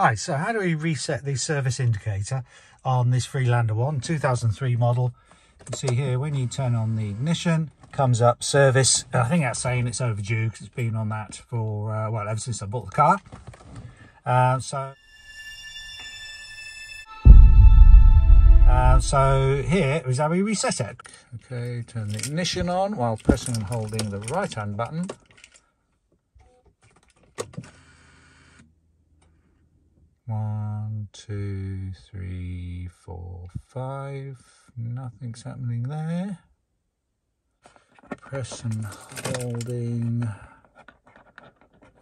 Hi, so how do we reset the service indicator on this Freelander one, 2003 model? You can see here when you turn on the ignition, comes up service. I think that's saying it's overdue because it's been on that for, well, ever since I bought the car. So here is how we reset it. Okay, turn the ignition on while pressing and holding the right hand button. One, two, three, four, five. Nothing's happening there. Press and holding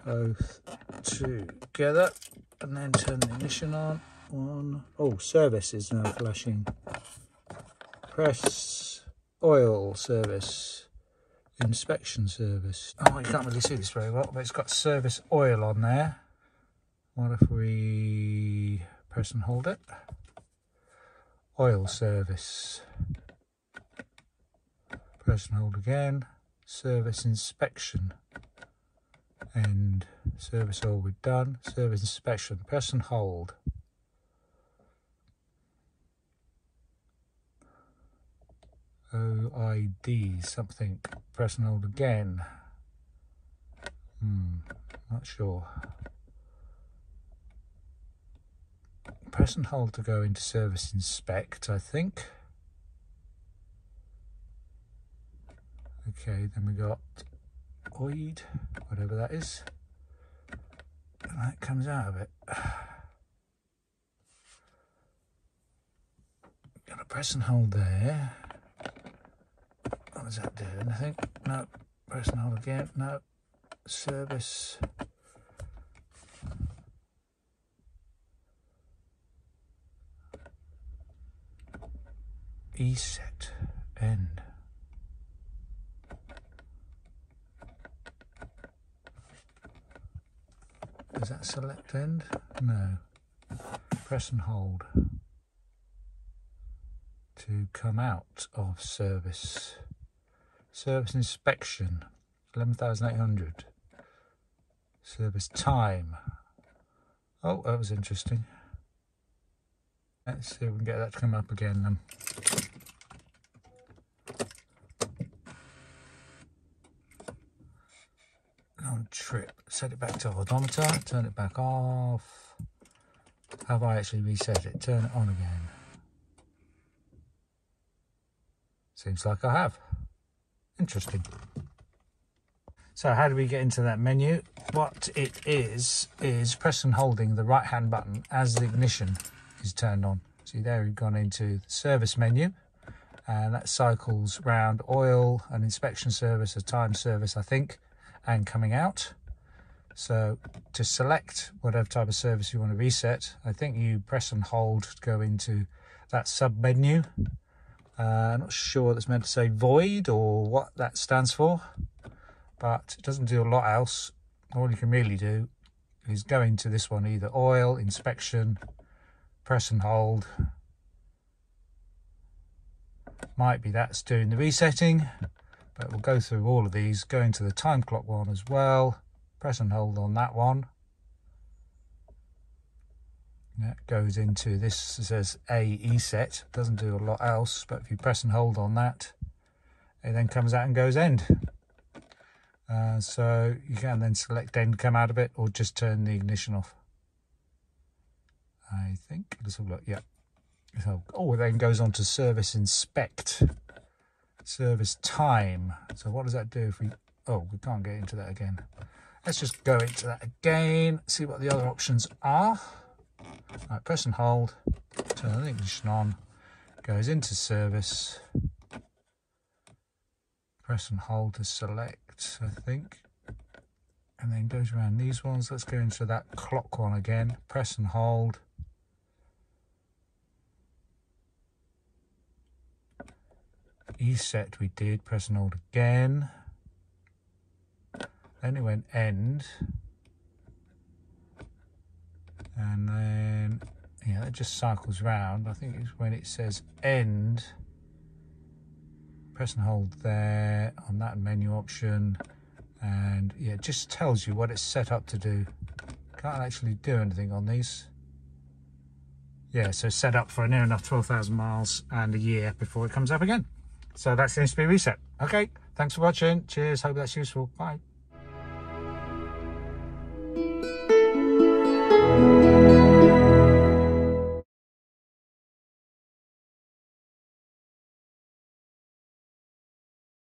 both together, and then turn the ignition on. One. Oh, service is now flashing. Press oil service, inspection service. Oh, you can't really see this very well, but it's got service oil on there. What if we press and hold it? Oil service. Press and hold again. Service inspection. And service oil we're done. Service inspection. Press and hold. OID something. Press and hold again. Not sure. Press and hold to go into service inspect, I think. Okay, then we got OID, whatever that is. And that comes out of it. Gotta press and hold there. What does that do? Anything? No. Press and hold again. No. Service. ESET end. Does that select end? No. Press and hold to come out of service. Service inspection 11,800. Service time. Oh, that was interesting. Let's see if we can get that to come up again then. On trip, set it back to odometer, turn it back off. Have I actually reset it? Turn it on again. Seems like I have. Interesting. So how do we get into that menu? What it is press and holding the right hand button as the ignition is turned on. See there, we've gone into the service menu, and that cycles round oil, an inspection service, a time service, I think, and coming out. So to select whatever type of service you want to reset, I think you press and hold to go into that sub menu. I'm not sure that's meant to say void or what that stands for, but it doesn't do a lot else. All you can really do is go into this one, either oil, inspection, press and hold. Might be that's doing the resetting, but we'll go through all of these. Go into the time clock one as well. Press and hold on that one. That goes into this. It says A ESET. Doesn't do a lot else, but if you press and hold on that, it then comes out and goes end. So you can then select end, come out of it, or just turn the ignition off. I think. Let's have a look. Yeah. So, oh, it then goes on to service inspect. Service time. So what does that do if we... Oh, we can't get into that again. Let's just go into that again, see what the other options are. Right, press and hold, turn the ignition on, goes into service. Press and hold to select, I think. And then goes around these ones. Let's go into that clock one again. Press and hold. ESET we did, press and hold again. Then it went end. And then, yeah, it just cycles round. I think it's when it says end. Press and hold there on that menu option. And yeah, it just tells you what it's set up to do. Can't actually do anything on these. Yeah, so set up for near enough 12,000 miles and a year before it comes up again. So that seems to be reset. Okay, thanks for watching. Cheers, hope that's useful. Bye.